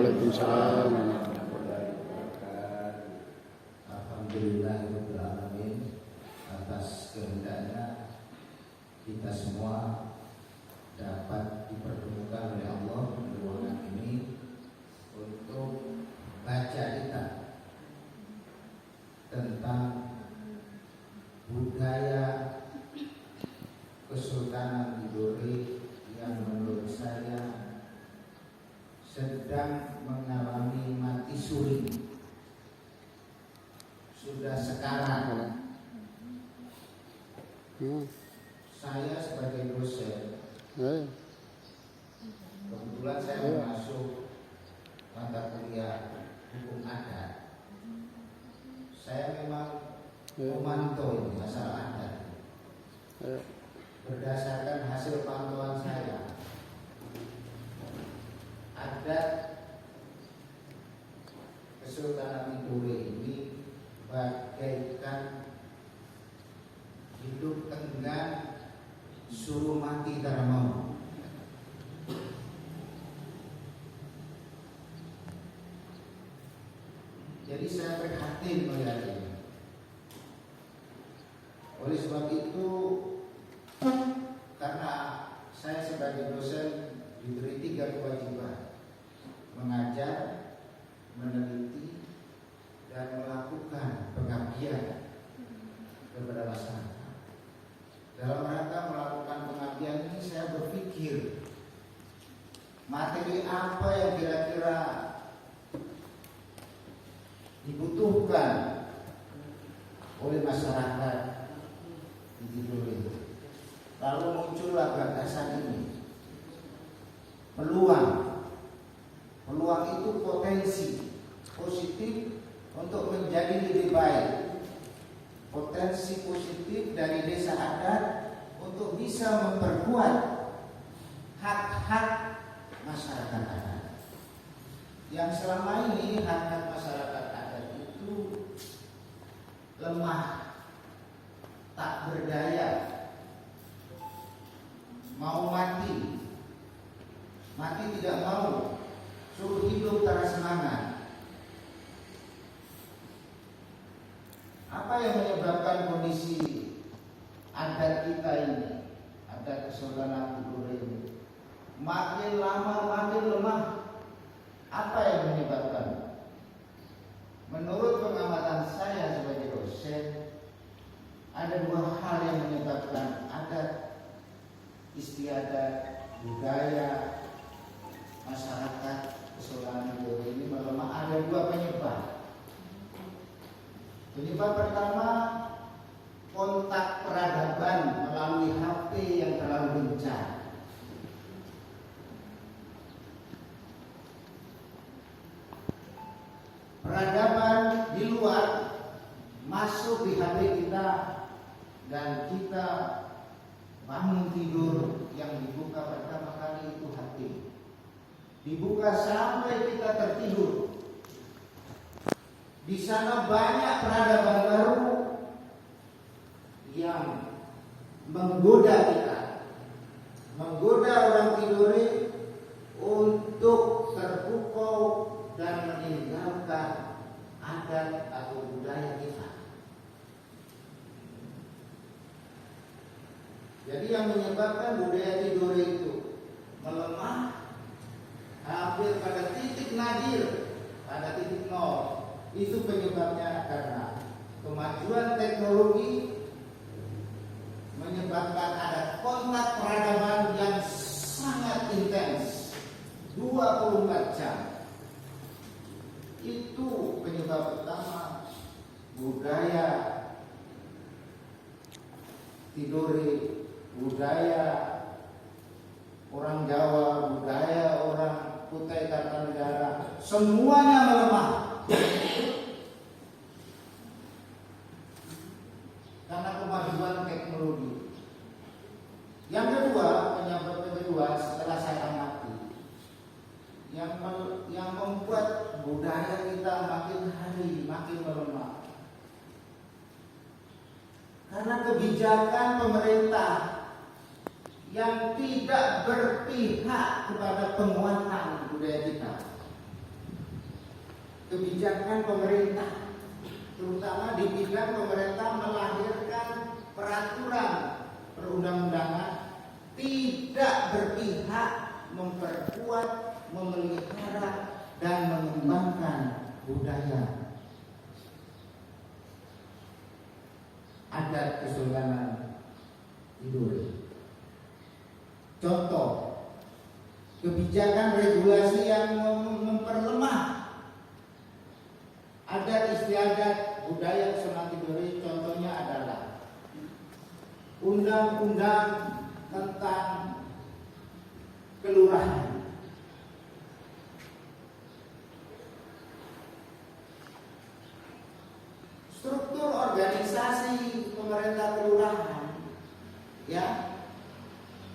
Waalaikumsalam. Alhamdulillahirrahmanirrahim, atas kehendaknya kita semua dapat dipertemukan oleh Allah di ruangan ini untuk baca kita tentang budaya Kesultanan Tidore yang menurut saya sedang mengalami mati suri. Sudah sekarang saya sebagai dosen, kebetulan saya masuk mata kuliah hukum adat. Saya memang memantau masalah adat. Berdasarkan hasil pantauan saya, adat Kesultanan Tidore ini bagaikan hidup enggan suruh mati karena mau. Jadi saya prihatin melihat ini. Oleh sebab itu, karena saya sebagai dosen diberi 3 kewajiban: mengajar, meneliti, dan melakukan pengabdian kepada masyarakat. Dalam rangka melakukan pengabdian ini, saya berpikir materi apa yang kira-kira dibutuhkan oleh masyarakat di Tidore. Lalu muncullah gagasan ini. Peluang itu potensi positif untuk menjadi lebih baik. Potensi positif dari desa adat untuk bisa memperkuat hak-hak masyarakat adat. Yang selama ini hak-hak masyarakat adat itu lemah, tak berdaya, mau mati tidak mau, suruh hidup tanpa semangat. Apa yang menyebabkan kondisi adat kita ini, adat Kesultanan Tidore ini, makin lama makin lemah? Apa yang menyebabkan? Menurut pengamatan saya sebagai dosen, ada 2 hal yang menyebabkan adat istiadat budaya masyarakat Kesultanan Tidore ini melemah. Ada 2 penyebab. Penyebab pertama, kontak peradaban melalui HP yang terlalu gencar. Peradaban di luar masuk di HP kita, dan kita bangun tidur yang dibuka pertama kali itu HP. Dibuka sampai kita tertidur. Di sana banyak peradaban baru yang menggoda kita, menggoda orang Tidore untuk terpukau dan meninggalkan adat atau budaya kita. Jadi yang menyebabkan budaya Tidore itu melemah hampir pada titik nadir, pada titik nol. Itu penyebabnya karena kemajuan teknologi menyebabkan ada kontak peradaban yang sangat intens 24 jam. Itu penyebab utama budaya Tidore, budaya orang Jawa, budaya orang Kutai Kartanegara, semuanya melemah. Karena kemajuan teknologi. Yang kedua, penyebab kedua setelah saya amati, yang membuat budaya kita makin hari makin melemah, karena kebijakan pemerintah yang tidak berpihak kepada penguatan budaya kita. kebijakan pemerintah, terutama di bidang pemerintah melahirkan peraturan perundang-undangan tidak berpihak memperkuat, memelihara, dan mengembangkan budaya adat Kesultanan Tidore. Contoh, kebijakan regulasi yang memperlemah adat istiadat budaya Kesultanan Tidore, contohnya adalah undang-undang tentang kelurahan. Struktur organisasi pemerintah kelurahan, ya,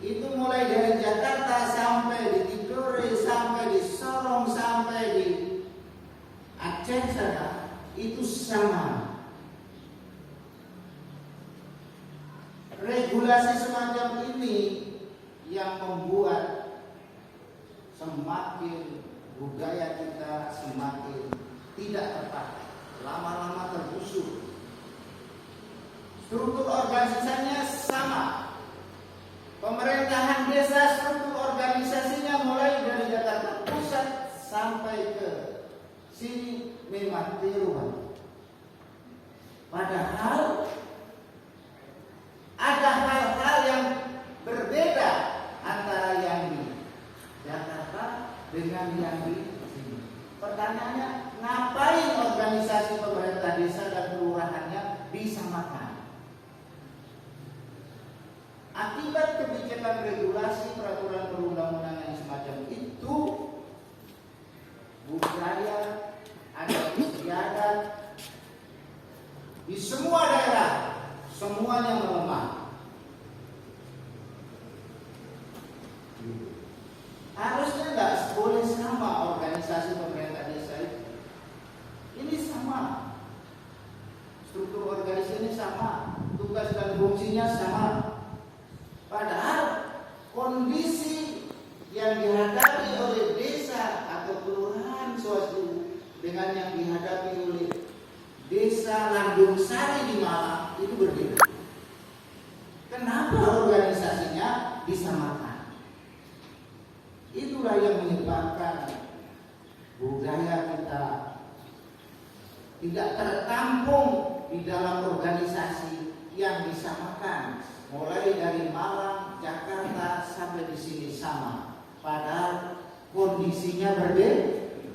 itu mulai dari Jakarta sampai di Tidore, sampai di Sorong, sampai di Aceh sana, itu sama. Regulasi semacam ini yang membuat semakin budaya kita semakin tidak terpakai, lama-lama tergusur. Struktur organisasinya sama. Pemerintahan desa, struktur organisasinya mulai dari Jakarta Pusat sampai ke sini memang dirubah. Padahal ada hal-hal yang berbeda antara yang di Jakarta dengan yang di sini. Pertanyaannya, ngapain organisasi pemerintah desa dan kelurahannya disamakan? Akibat kebijakan regulasi peraturan perundang-undangan yang semacam itu, budaya adat istiadat di semua daerah semuanya melemah. Harusnya nggak boleh sama organisasi pemerintah desa itu. Ini sama, struktur organisasi ini sama, tugas dan fungsinya sama. Padahal kondisi yang dihadapi oleh desa atau kelurahan suatu dengan yang dihadapi oleh desa Landung Sari di Malang itu berbeda. Kenapa organisasinya disamakan? Itulah yang menyebabkan budaya kita tidak tertampung di dalam organisasi yang disamakan. Mulai dari Malang, Jakarta sampai di sini sama. Padahal kondisinya berbeda.